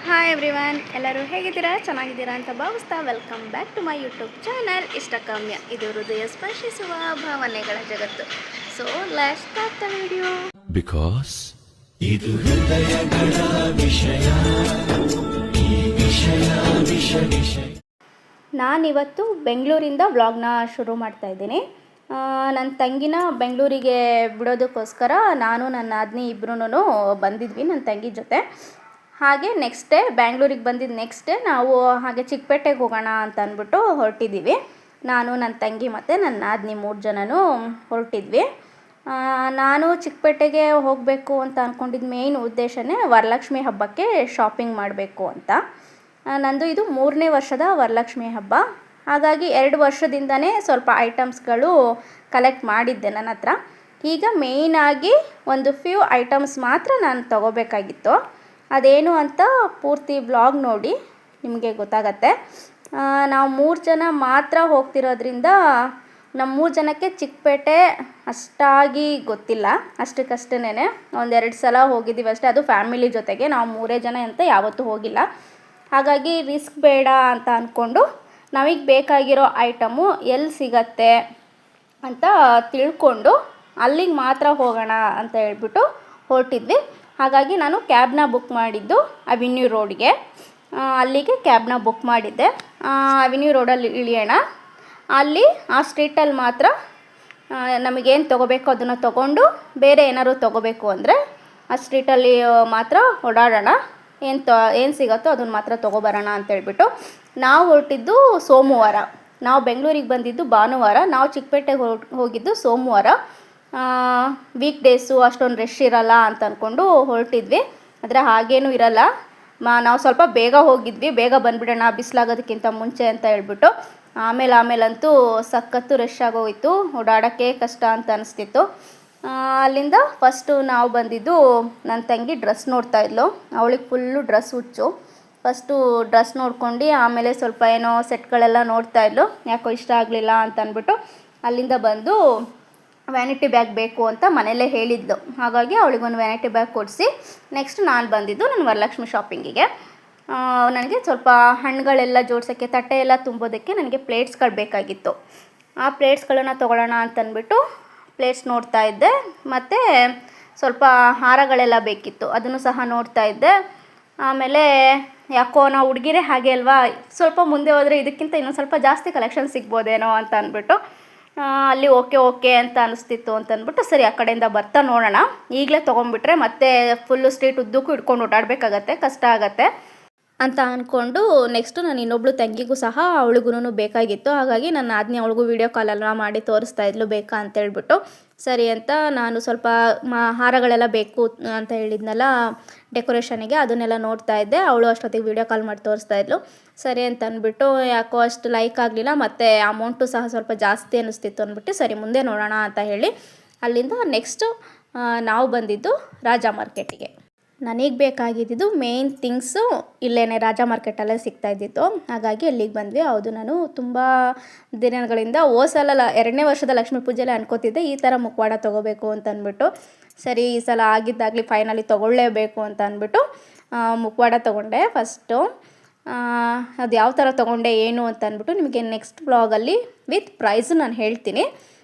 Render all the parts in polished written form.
Hi everyone, ಎಲ್ಲರೂ ಹೇಗಿದ್ದೀರಾ? ಚೆನ್ನಾಗಿದ್ದೀರಾ ಅಂತ ಭಾವಿಸ್ತಾ welcome back to my YouTube channel Ishtakamya. ಇದು ಹೃದಯ ಸ್ಪರ್ಶಿಸುವ ಭಾವನೆಗಳ ಜಗತ್ತು. So let's start the video. Because ಇದು ಹೃದಯಗಳ ವಿಷಯ, ಈ ವಿಷಯ ವಿಷಯ. ನಾನಿವತ್ತು ಬೆಂಗಳೂರಿಂದ ವ್ಲಾಗ್ನ ಶುರು ಮಾಡ್ತಾ ಇದ್ದೀನಿ. ನನ್ನ ತಂಗಿನ ಬೆಂಗಳೂರಿಗೆ ಬಿಡೋದಕ್ಕೋಸ್ಕರ ನಾನು ನನ್ನ ನಾದಿನಿ ಇಬ್ಬರೂ ಬಂದಿದ್ವಿ ನನ್ನ ತಂಗಿ ಜೊತೆ. ಹಾಗೆ ನೆಕ್ಸ್ಟ್ ಡೇ ಬ್ಯಾಂಗ್ಳೂರಿಗೆ ಬಂದಿದ್ದು ನೆಕ್ಸ್ಟ್ ಡೇ ನಾವು ಹಾಗೆ ಚಿಕ್ಕಪೇಟೆಗೆ ಹೋಗೋಣ ಅಂತ ಅಂದ್ಬಿಟ್ಟು ಹೊರಟಿದ್ದೀವಿ. ನಾನು ನನ್ನ ತಂಗಿ ಮತ್ತು ನನ್ನ ನಾದಿನಿ 3 ಜನನೂ ಹೊರಟಿದ್ವಿ. ನಾನು ಚಿಕ್ಕಪೇಟೆಗೆ ಹೋಗಬೇಕು ಅಂತ ಅಂದ್ಕೊಂಡಿದ್ದ ಮೇಯ್ನ್ ಉದ್ದೇಶನೇ ವರಲಕ್ಷ್ಮಿ ಹಬ್ಬಕ್ಕೆ ಶಾಪಿಂಗ್ ಮಾಡಬೇಕು ಅಂತ. ನಂದು ಇದು 3ನೇ ವರ್ಷದ ವರಲಕ್ಷ್ಮಿ ಹಬ್ಬ. ಹಾಗಾಗಿ 2 ವರ್ಷದಿಂದನೇ ಸ್ವಲ್ಪ ಐಟಮ್ಸ್ಗಳು ಕಲೆಕ್ಟ್ ಮಾಡಿದ್ದೆ ನನ್ನ ಹತ್ರ. ಈಗ ಮೇಯ್ನಾಗಿ ಒಂದು ಫ್ಯೂ ಐಟಮ್ಸ್ ಮಾತ್ರ ನಾನು ತೊಗೋಬೇಕಾಗಿತ್ತು. ಅದೇನು ಅಂತ ಪೂರ್ತಿ ವ್ಲಾಗ್ ನೋಡಿ ನಿಮಗೆ ಗೊತ್ತಾಗತ್ತೆ. ನಾವು 3 ಜನ ಮಾತ್ರ ಹೋಗ್ತಿರೋದ್ರಿಂದ ನಮ್ಮ 3 ಜನಕ್ಕೆ ಚಿಕ್ಕಪೇಟೆ ಅಷ್ಟಾಗಿ ಗೊತ್ತಿಲ್ಲ. ಅಷ್ಟಕ್ಕಷ್ಟೇನೆ 1-2 ಸಲ ಹೋಗಿದ್ದೀವಿ ಅಷ್ಟೇ, ಅದು ಫ್ಯಾಮಿಲಿ ಜೊತೆಗೆ. ನಾವು 3 ಜನ ಅಂತ ಯಾವತ್ತೂ ಹೋಗಿಲ್ಲ. ಹಾಗಾಗಿ ರಿಸ್ಕ್ ಬೇಡ ಅಂತ ಅಂದ್ಕೊಂಡು ನಮಗೆ ಬೇಕಾಗಿರೋ ಐಟಮು ಎಲ್ಲಿ ಸಿಗತ್ತೆ ಅಂತ ತಿಳ್ಕೊಂಡು ಅಲ್ಲಿಗೆ ಮಾತ್ರ ಹೋಗೋಣ ಅಂತ ಹೇಳ್ಬಿಟ್ಟು ಹೊರಟಿದ್ವಿ. ಹಾಗಾಗಿ ನಾನು ಕ್ಯಾಬ್ನ ಬುಕ್ ಮಾಡಿದ್ದು ಅವೆನ್ಯೂ ರೋಡ್ಗೆ. ಅಲ್ಲಿಗೆ ಕ್ಯಾಬ್ನ ಬುಕ್ ಮಾಡಿದ್ದೆ. ಅವೆನ್ಯೂ ರೋಡಲ್ಲಿ ಇಳಿಯೋಣ. ಅಲ್ಲಿ ಆ ಸ್ಟ್ರೀಟಲ್ಲಿ ಮಾತ್ರ ನಮಗೇನು ತೊಗೋಬೇಕು ಅದನ್ನು ತೊಗೊಂಡು ಬೇರೆ ಏನಾದ್ರು ತೊಗೋಬೇಕು ಅಂದರೆ ಆ ಸ್ಟ್ರೀಟಲ್ಲಿ ಮಾತ್ರ ಓಡಾಡೋಣ. ಏನು ಸಿಗುತ್ತೋ ಅದನ್ನು ಮಾತ್ರ ತೊಗೊಬರೋಣ ಅಂತೇಳ್ಬಿಟ್ಟು ನಾವು ಹೊರಟಿದ್ದು ಸೋಮವಾರ. ನಾವು ಬೆಂಗಳೂರಿಗೆ ಬಂದಿದ್ದು ಭಾನುವಾರ, ನಾವು ಚಿಕ್ಕಪೇಟೆಗೆ ಹೋಗಿದ್ದು ಸೋಮವಾರ. ವೀಕ್ ಡೇಸು ಅಷ್ಟೊಂದು ರಶ್ ಇರಲ್ಲ ಅಂತ ಅಂದ್ಕೊಂಡು ಹೊರಟಿದ್ವಿ. ಆದರೆ ಹಾಗೇನೂ ಇರಲ್ಲ. ನಾವು ಸ್ವಲ್ಪ ಬೇಗ ಹೋಗಿದ್ವಿ, ಬೇಗ ಬಂದುಬಿಡೋಣ ಬಿಸಿಲಾಗೋದಕ್ಕಿಂತ ಮುಂಚೆ ಅಂತ ಹೇಳ್ಬಿಟ್ಟು. ಆಮೇಲಂತೂ ಸಖತ್ತು ರಶ್ ಆಗೋಯಿತು, ಓಡಾಡೋಕ್ಕೆ ಕಷ್ಟ ಅಂತ ಅನಿಸ್ತಿತ್ತು. ಅಲ್ಲಿಂದ ಫಸ್ಟು ನಾವು ಬಂದಿದ್ದು ನನ್ನ ತಂಗಿ ಡ್ರೆಸ್ ನೋಡ್ತಾಯಿದ್ಲು. ಅವಳಿಗೆ ಫುಲ್ಲು ಡ್ರೆಸ್ ಹುಚ್ಚು. ಫಸ್ಟು ಡ್ರೆಸ್ ನೋಡ್ಕೊಂಡು ಆಮೇಲೆ ಸ್ವಲ್ಪ ಏನೋ ಸೆಟ್ಗಳೆಲ್ಲ ನೋಡ್ತಾಯಿದ್ಲು. ಯಾಕೋ ಇಷ್ಟ ಆಗಲಿಲ್ಲ ಅಂತ ಅಂದ್ಬಿಟ್ಟು ಅಲ್ಲಿಂದ ಬಂದು ವ್ಯಾನಿಟಿ ಬ್ಯಾಗ್ ಬೇಕು ಅಂತ ಮನೆಯಲ್ಲೇ ಹೇಳಿದ್ಲು. ಹಾಗಾಗಿ ಅವಳಿಗೊಂದು ವ್ಯಾನಿಟಿ ಬ್ಯಾಗ್ ಕೊಡಿಸಿ ನೆಕ್ಸ್ಟ್ ನಾನು ಬಂದಿದ್ದು ನನ್ನ ವರಲಕ್ಷ್ಮಿ ಶಾಪಿಂಗಿಗೆ. ನನಗೆ ಸ್ವಲ್ಪ ಹಣ್ಣುಗಳೆಲ್ಲ ಜೋಡ್ಸೋಕ್ಕೆ, ತಟ್ಟೆ ಎಲ್ಲ ತುಂಬೋದಕ್ಕೆ ನನಗೆ ಪ್ಲೇಟ್ಸ್ಗಳು ಬೇಕಾಗಿತ್ತು. ಆ ಪ್ಲೇಟ್ಸ್ಗಳನ್ನು ತೊಗೊಳ್ಳೋಣ ಅಂತಂದ್ಬಿಟ್ಟು ಪ್ಲೇಟ್ಸ್ ನೋಡ್ತಾ ಇದ್ದೆ. ಮತ್ತು ಸ್ವಲ್ಪ ಹಾರಗಳೆಲ್ಲ ಬೇಕಿತ್ತು, ಅದನ್ನು ಸಹ ನೋಡ್ತಾ ಇದ್ದೆ. ಆಮೇಲೆ ಯಾಕೋ ನಾವು ಹುಡುಗಿರೇ ಹಾಗೆ ಅಲ್ವಾ, ಸ್ವಲ್ಪ ಮುಂದೆ ಹೋದರೆ ಇದಕ್ಕಿಂತ ಇನ್ನೊಂದು ಸ್ವಲ್ಪ ಜಾಸ್ತಿ ಕಲೆಕ್ಷನ್ ಸಿಗ್ಬೋದೇನೋ ಅಂತ ಅಂದ್ಬಿಟ್ಟು ಅಲ್ಲಿ ಓಕೆ ಅಂತ ಅನಿಸ್ತಿತ್ತು ಅಂತಂದ್ಬಿಟ್ಟು ಸರಿ ಆ ಕಡೆಯಿಂದ ಬರ್ತಾ ನೋಡೋಣ. ಈಗಲೇ ತೊಗೊಂಡ್ಬಿಟ್ರೆ ಮತ್ತೆ ಫುಲ್ಲು ಸ್ಟ್ರೀಟ್ ಉದ್ದಕ್ಕೂ ಇಟ್ಕೊಂಡು ಓಡಾಡಬೇಕಾಗತ್ತೆ, ಕಷ್ಟ ಆಗುತ್ತೆ ಅಂತ ಅಂದ್ಕೊಂಡು ನೆಕ್ಸ್ಟು ನಾನು ಇನ್ನೊಬ್ಳು ತಂಗಿಗೂ ಸಹ ಅವಳಿಗೂ ಬೇಕಾಗಿತ್ತು. ಹಾಗಾಗಿ ನನ್ನ ನಾದಿನಿ ಅವಳಿಗೂ ವೀಡಿಯೋ ಕಾಲೆಲ್ಲ ಮಾಡಿ ತೋರಿಸ್ತಾ ಇದ್ಲು ಬೇಕಾ ಅಂತೇಳ್ಬಿಟ್ಟು. ಸರಿ ಅಂತ ನಾನು ಸ್ವಲ್ಪ ಹಾರಗಳೆಲ್ಲ ಬೇಕು ಅಂತ ಹೇಳಿದ್ನಲ್ಲ ಡೆಕೋರೇಷನಿಗೆ, ಅದನ್ನೆಲ್ಲ ನೋಡ್ತಾ ಇದ್ದೆ. ಅವಳು ಅಷ್ಟೊತ್ತಿಗೆ ವೀಡಿಯೋ ಕಾಲ್ ಮಾಡಿ ತೋರಿಸ್ತಾ ಇದ್ಲು. ಸರಿ ಅಂತ ಅಂದ್ಬಿಟ್ಟು ಯಾಕೋ ಅಷ್ಟು ಲೈಕ್ ಆಗಲಿಲ್ಲ, ಮತ್ತು ಅಮೌಂಟು ಸಹ ಸ್ವಲ್ಪ ಜಾಸ್ತಿ ಅನ್ನಿಸ್ತಿತ್ತು ಅಂದ್ಬಿಟ್ಟು ಸರಿ ಮುಂದೆ ನೋಡೋಣ ಅಂತ ಹೇಳಿ ಅಲ್ಲಿಂದ ನೆಕ್ಸ್ಟು ನಾವು ಬಂದಿದ್ದು ರಾಜಾ ಮಾರ್ಕೆಟಿಗೆ. ನನಗೆ ಬೇಕಾಗಿದ್ದು ಮೇಯ್ನ್ ಥಿಂಗ್ಸು ಇಲ್ಲೇ ರಾಜಾ ಮಾರ್ಕೆಟಲ್ಲೇ ಸಿಗ್ತಾಯಿದ್ದಿತ್ತು. ಹಾಗಾಗಿ ಅಲ್ಲಿಗೆ ಬಂದ್ವಿ. ಹೌದು, ನಾನು ತುಂಬ ದಿನಗಳಿಂದ ಸಲ 2ನೇ ವರ್ಷದ ಲಕ್ಷ್ಮೀ ಪೂಜೆಲೆ ಅನ್ಕೋತಿದ್ದೆ ಈ ಥರ ಮುಖವಾಡ ತೊಗೋಬೇಕು ಅಂತ ಅಂದ್ಬಿಟ್ಟು. ಸರಿ ಈ ಸಲ ಆಗಿದ್ದಾಗಲಿ ಫೈನಲಿ ತೊಗೊಳ್ಳೇಬೇಕು ಅಂತ ಅಂದ್ಬಿಟ್ಟು ಮುಖವಾಡ ತೊಗೊಂಡೆ. ಫಸ್ಟು ಅದು ಯಾವ ಥರ ತೊಗೊಂಡೆ ಏನು ಅಂತ ಅಂದ್ಬಿಟ್ಟು ನಿಮಗೆ ನೆಕ್ಸ್ಟ್ ಬ್ಲಾಗಲ್ಲಿ ವಿತ್ ಪ್ರೈಸು ನಾನು ಹೇಳ್ತೀನಿ.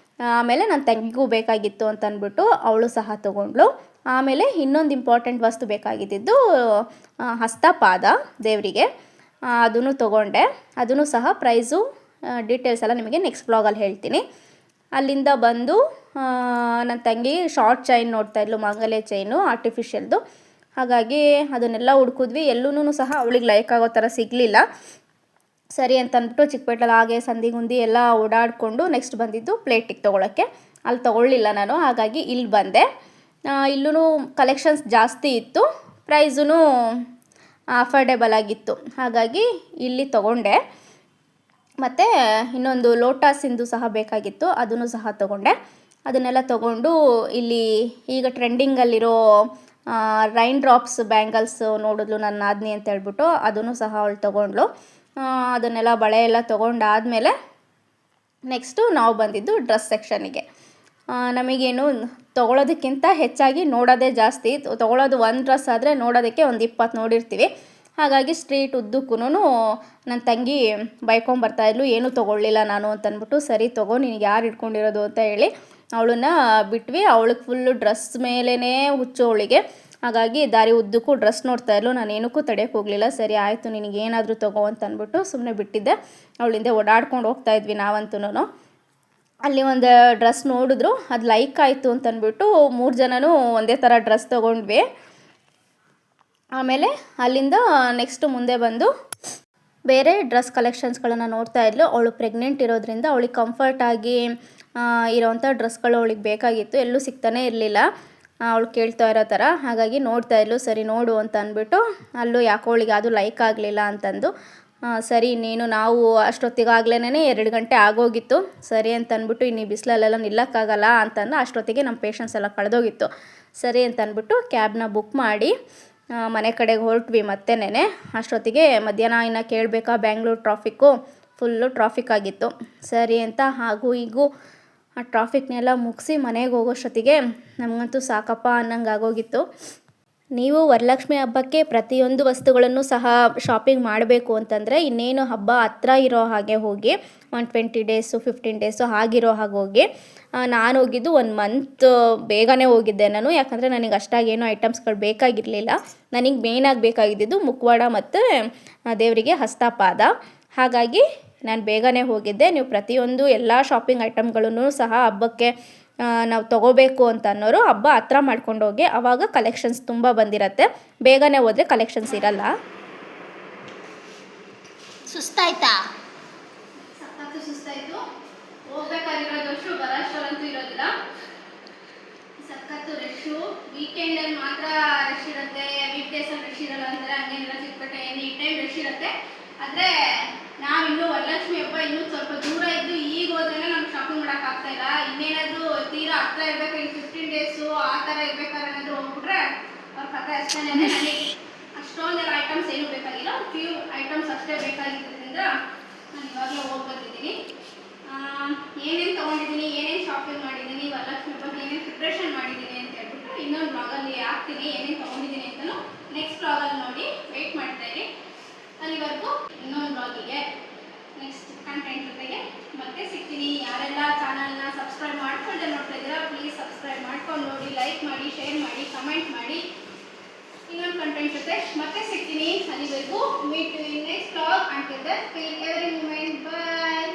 ಆಮೇಲೆ ನನ್ನ ತಂಗಿಗೂ ಬೇಕಾಗಿತ್ತು ಅಂತ ಅಂದ್ಬಿಟ್ಟು ಅವಳು ಸಹ ತೊಗೊಂಡ್ಳು. ಆಮೇಲೆ ಇನ್ನೊಂದು ಇಂಪಾರ್ಟೆಂಟ್ ವಸ್ತು ಬೇಕಾಗಿದ್ದು ಹಸ್ತಪಾದ ದೇವರಿಗೆ, ಅದನ್ನು ತೊಗೊಂಡೆ. ಅದನ್ನು ಸಹ ಪ್ರೈಸು ಡೀಟೇಲ್ಸ್ ಎಲ್ಲ ನಿಮಗೆ ನೆಕ್ಸ್ಟ್ ಬ್ಲಾಗಲ್ಲಿ ಹೇಳ್ತೀನಿ. ಅಲ್ಲಿಂದ ಬಂದು ನನ್ನ ತಂಗಿ ಶಾರ್ಟ್ ಚೈನ್ ನೋಡ್ತಾಯಿದ್ಲು, ಮಾಂಗಲ್ಯ ಚೈನು ಆರ್ಟಿಫಿಷಿಯಲ್ದು. ಹಾಗಾಗಿ ಅದನ್ನೆಲ್ಲ ಹುಡ್ಕಿದ್ವಿ, ಎಲ್ಲೂ ಸಹ ಅವಳಿಗೆ ಲೈಕ್ ಆಗೋ ಥರ ಸಿಗಲಿಲ್ಲ. ಸರಿ ಅಂತ ಅಂದ್ಬಿಟ್ಟು ಚಿಕ್ಕಪೇಟೆಲ್ಲ ಹಾಗೆ ಸಂದಿಗುಂದಿ ಎಲ್ಲ ಓಡಾಡಿಕೊಂಡು ನೆಕ್ಸ್ಟ್ ಬಂದಿದ್ದು ಪ್ಲೇಟಿಗೆ ತೊಗೊಳಕ್ಕೆ. ಅಲ್ಲಿ ತೊಗೊಳ್ಳಿಲ್ಲ ನಾನು, ಹಾಗಾಗಿ ಇಲ್ಲಿ ಬಂದೆ. ಇಲ್ಲೂ ಕಲೆಕ್ಷನ್ಸ್ ಜಾಸ್ತಿ ಇತ್ತು, ಪ್ರೈಸೂ ಅಫೋರ್ಡೆಬಲ್ ಆಗಿತ್ತು. ಹಾಗಾಗಿ ಇಲ್ಲಿ ತೊಗೊಂಡೆ. ಮತ್ತು ಇನ್ನೊಂದು ಲೋಟಸಿಂದು ಸಹ ಬೇಕಾಗಿತ್ತು, ಅದನ್ನು ಸಹ ತೊಗೊಂಡೆ. ಅದನ್ನೆಲ್ಲ ತೊಗೊಂಡು ಇಲ್ಲಿ ಈಗ ಟ್ರೆಂಡಿಂಗಲ್ಲಿರೋ ರೈನ್ ಡ್ರಾಪ್ಸ್ ಬ್ಯಾಂಗಲ್ಸ್ ನೋಡಿದ್ಲು ನನ್ನ ನಾದಿನಿ ಅಂತ ಹೇಳ್ಬಿಟ್ಟು, ಅದನ್ನು ಸಹ ಅವಳು ತೊಗೊಂಡ್ಳು. ಅದನ್ನೆಲ್ಲ ಬಳೆ ಎಲ್ಲ ತೊಗೊಂಡಾದಮೇಲೆ ನೆಕ್ಸ್ಟು ನಾವು ಬಂದಿದ್ದು ಡ್ರೆಸ್ ಸೆಕ್ಷನಿಗೆ. ನಮಗೇನು ತೊಗೊಳೋದಕ್ಕಿಂತ ಹೆಚ್ಚಾಗಿ ನೋಡೋದೇ ಜಾಸ್ತಿ. ತೊಗೊಳೋದು ಒಂದು ಡ್ರೆಸ್ ಆದರೆ ನೋಡೋದಕ್ಕೆ ಒಂದು 20 ನೋಡಿರ್ತೀವಿ. ಹಾಗಾಗಿ ಸ್ಟ್ರೀಟ್ ಉದ್ದಕ್ಕೂ ನನ್ನ ತಂಗಿ ಬೈಕೊಂಬರ್ತಾಯಿದ್ಲು, ಏನೂ ತೊಗೊಳ್ಳಿಲ್ಲ ನಾನು ಅಂತಂದ್ಬಿಟ್ಟು. ಸರಿ ತಗೋ, ನಿನಗೆ ಯಾರು ಇಟ್ಕೊಂಡಿರೋದು ಅಂತ ಹೇಳಿ ಅವಳನ್ನ ಬಿಟ್ವಿ. ಅವಳಿಗೆ ಫುಲ್ಲು ಡ್ರೆಸ್ ಮೇಲೇ ಹುಚ್ಚು ಅವಳಿಗೆ. ಹಾಗಾಗಿ ದಾರಿ ಉದ್ದಕ್ಕೂ ಡ್ರೆಸ್ ನೋಡ್ತಾಯಿದ್ಲು. ನಾನು ಏನಕ್ಕೂ ತಡೆಯೋಕ್ಕೆ ಹೋಗಲಿಲ್ಲ. ಸರಿ ಆಯಿತು, ನಿನಗೇನಾದರೂ ತಗೋ ಅಂತ ಅಂದ್ಬಿಟ್ಟು ಸುಮ್ಮನೆ ಬಿಟ್ಟಿದ್ದೆ. ಅವಳಿಂದ ಓಡಾಡ್ಕೊಂಡು ಹೋಗ್ತಾಯಿದ್ವಿ ನಾವಂತೂ. ಅಲ್ಲಿ ಒಂದು ಡ್ರೆಸ್ ನೋಡಿದ್ರು, ಅದು ಲೈಕ್ ಆಯಿತು ಅಂತಂದ್ಬಿಟ್ಟು 3 ಜನನೂ ಒಂದೇ ಥರ ಡ್ರೆಸ್ ತೊಗೊಂಡ್ವಿ. ಆಮೇಲೆ ಅಲ್ಲಿಂದ ನೆಕ್ಸ್ಟ್ ಮುಂದೆ ಬಂದು ಬೇರೆ ಡ್ರೆಸ್ ಕಲೆಕ್ಷನ್ಸ್ಗಳನ್ನು ನೋಡ್ತಾ ಇದ್ಲು. ಅವಳು ಪ್ರೆಗ್ನೆಂಟ್ ಇರೋದ್ರಿಂದ ಅವಳಿಗೆ ಕಂಫರ್ಟಾಗಿ ಇರೋವಂಥ ಡ್ರೆಸ್ಗಳು ಅವಳಿಗೆ ಬೇಕಾಗಿತ್ತು, ಎಲ್ಲೂ ಸಿಗ್ತಾನೆ ಇರಲಿಲ್ಲ ಅವಳು ಕೇಳ್ತಾ ಇರೋ ಥರ. ಹಾಗಾಗಿ ನೋಡ್ತಾ ಇದ್ಲು. ಸರಿ ನೋಡು ಅಂತ ಅಂದ್ಬಿಟ್ಟು, ಅಲ್ಲೂ ಯಾಕೋ ಅವಳಿಗೆ ಅದು ಲೈಕ್ ಆಗಲಿಲ್ಲ ಅಂತಂದು, ಸರಿ ಇನ್ನೇನು ನಾವು ಅಷ್ಟೊತ್ತಿಗಾಗಲೇ 2 ಗಂಟೆ ಆಗೋಗಿತ್ತು. ಸರಿ ಅಂತ ಅಂದ್ಬಿಟ್ಟು ಇನ್ನು ಬಿಸಿಲಲ್ಲೆಲ್ಲ ನಿಲ್ಲಕ್ಕಾಗಲ್ಲ ಅಂತಂದು ಅಷ್ಟೊತ್ತಿಗೆ ನಮ್ಮ ಪೇಷನ್ಸ್ ಎಲ್ಲ ಕಳೆದೋಗಿತ್ತು. ಸರಿ ಅಂತ ಅಂದ್ಬಿಟ್ಟು ಕ್ಯಾಬ್ನ ಬುಕ್ ಮಾಡಿ ಮನೆ ಕಡೆಗೆ ಹೊರಟ್ವಿ ಮತ್ತೆನೇ. ಅಷ್ಟೊತ್ತಿಗೆ ಮಧ್ಯಾಹ್ನ ಇನ್ನು ಕೇಳಬೇಕಾ, ಬ್ಯಾಂಗ್ಳೂರು ಟ್ರಾಫಿಕ್ಕು ಫುಲ್ಲು ಟ್ರಾಫಿಕ್ ಆಗಿತ್ತು. ಸರಿ ಅಂತ ಹಾಗೂ ಹೀಗೂ ಆ ಟ್ರಾಫಿಕ್ನೆಲ್ಲ ಮುಗಿಸಿ ಮನೆಗೆ ಹೋಗೋಷ್ಟೊತ್ತಿಗೆ ನಮಗಂತೂ ಸಾಕಪ್ಪ ಅನ್ನಂಗೆ ಆಗೋಗಿತ್ತು. ನೀವು ವರಲಕ್ಷ್ಮಿ ಹಬ್ಬಕ್ಕೆ ಪ್ರತಿಯೊಂದು ವಸ್ತುಗಳನ್ನು ಸಹ ಶಾಪಿಂಗ್ ಮಾಡಬೇಕು ಅಂತಂದರೆ ಇನ್ನೇನು ಹಬ್ಬ ಹತ್ರ ಇರೋ ಹಾಗೆ ಹೋಗಿ, 20 ಡೇಸು 15 ಡೇಸು ಆಗಿರೋ ಹಾಗೆ ಹೋಗಿ. ನಾನು ಹೋಗಿದ್ದು 1 ಮಂತ್ ಬೇಗನೆ ಹೋಗಿದ್ದೆ ನಾನು, ಯಾಕಂದರೆ ನನಗೆ ಅಷ್ಟಾಗೇನೋ ಐಟಮ್ಸ್ಗಳು ಬೇಕಾಗಿರಲಿಲ್ಲ. ನನಗೆ ಮೇಯ್ನಾಗಿ ಬೇಕಾಗಿದ್ದು ಮುಖವಾಡ ಮತ್ತು ದೇವರಿಗೆ ಹಸ್ತಪಾದ. ಹಾಗಾಗಿ ನಾನು ಬೇಗನೆ ಹೋಗಿದ್ದೆ. ನೀವು ಪ್ರತಿಯೊಂದು ಎಲ್ಲ ಶಾಪಿಂಗ್ ಐಟಮ್ಗಳನ್ನು ಸಹ ಹಬ್ಬಕ್ಕೆ ನಾವು ತೊಗೋಬೇಕು ಅಂತ ಅನ್ನೋರು ಹಬ್ಬ ಹತ್ರ ಮಾಡ್ಕೊಂಡು ಹೋಗಿ, ಆವಾಗ ಕಲೆಕ್ಷನ್ಸ್ ತುಂಬ ಬಂದಿರತ್ತೆ. ಬೇಗನೆ ಹೋದರೆ ಕಲೆಕ್ಷನ್ಸ್ ಇರಲ್ಲ. ಸುಸ್ತಾಯ್ತಾ? ಸಖತ್ತು ಸುಸ್ತಾಯಿತು. ಹೋಗ್ಬೇಕಾಗಿರೋದು ರಶ್ಶು, ಬರೋಷ್ಟರಂತೂ ಇರೋದಿಲ್ಲ. ಸಖತ್ತು ರಶ್ಶು. ವೀಕೆಂಡಲ್ಲಿ ಮಾತ್ರ ರಶ್ ಇರುತ್ತೆ, ವೀಕ್ ಡೇಸಲ್ಲಿ ರಶ್ ಇರಲ್ಲ ಅಂತಾರೆ. ಹಂಗೇನಿಲ್ಲ, ಚಿಕ್ಕಪಟ್ಟೆ ಎನಿ ಟೈಮ್ ರಶ್ ಇರುತ್ತೆ. ಆದರೆ ನಾವಿನ್ನೂ ವರಲಕ್ಷ್ಮಿ ಹಬ್ಬ ಇನ್ನೂ ಸ್ವಲ್ಪ ದೂರ ಇದ್ದು ಈಗ ಹೋದ್ರೆ ನಮ್ಗೆ ಶಾಪಿಂಗ್ ಮಾಡೋಕ್ಕಾಗ್ತಾ ಇಲ್ಲ. ಇನ್ನೇನಾದರೂ ತೀರಾ ಹತ್ರ ಇರಬೇಕು, ಇನ್ನು 15 ಡೇಸು ಆ ಥರ ಇರ್ಬೇಕಾದ್ರೆ ಏನಾದರೂ ಹೋಗ್ಬಿಟ್ರೆ ಅವ್ರ ಕಥೆ ಅಷ್ಟೇ. ನನಗೆ ಅಷ್ಟೊಂದೆಲ್ಲ ಐಟಮ್ಸ್ ಏನೂ ಬೇಕಾಗಿಲ್ಲ, ಫ್ಯೂ ಐಟಮ್ಸ್ ಅಷ್ಟೇ ಬೇಕಾಗಿದ್ದರಿಂದ ನಾನು ಇವಾಗಲೇ ಹೋಗಿ ಬಂದಿದ್ದೀನಿ. ಏನೇನು ತೊಗೊಂಡಿದ್ದೀನಿ, ಏನೇನು ಶಾಪಿಂಗ್ ಮಾಡಿದ್ದೀನಿ, ವರಲಕ್ಷ್ಮಿ ಹಬ್ಬಕ್ಕೆ ಏನೇನು ಪ್ರಿಪ್ರೇಷನ್ ಮಾಡಿದ್ದೀನಿ ಅಂತ ಹೇಳ್ಬಿಟ್ಟು ಇನ್ನೊಂದು ಬ್ಲಾಗಲ್ಲಿ ಹಾಕ್ತೀನಿ. ಏನೇನು ತೊಗೊಂಡಿದ್ದೀನಿ ಅಂತಲೂ ನೆಕ್ಸ್ಟ್ ಬ್ಲಾಗಲ್ಲಿ ನೋಡಿ ವೆಯ್ಟ್ ಮಾಡ್ತಾಯಿರಿ. ಅಲ್ಲಿವರೆಗೂ ಇನ್ನೊಂದು ಬ್ಲಾಗಿಗೆ ನೆಕ್ಸ್ಟ್ ಕಂಟೆಂಟ್ ಜೊತೆಗೆ ಮತ್ತೆ ಸಿಗ್ತೀನಿ. ಯಾರೆಲ್ಲ ಚಾನಲ್ನ ಸಬ್ಸ್ಕ್ರೈಬ್ ಮಾಡ್ಕೊಂಡೆ ನೋಡ್ತಾ ಇದ್ದೀರಾ, ಪ್ಲೀಸ್ ಸಬ್ಸ್ಕ್ರೈಬ್ ಮಾಡ್ಕೊಂಡು ನೋಡಿ, ಲೈಕ್ ಮಾಡಿ, ಶೇರ್ ಮಾಡಿ, ಕಮೆಂಟ್ ಮಾಡಿ. ಇನ್ನೊಂದು ಕಂಟೆಂಟ್ ಜೊತೆ ಮತ್ತೆ ಸಿಗ್ತೀನಿ. ಅಲ್ಲಿವರೆಗೂ meet you in next blog. Until that feel every moment. Bye.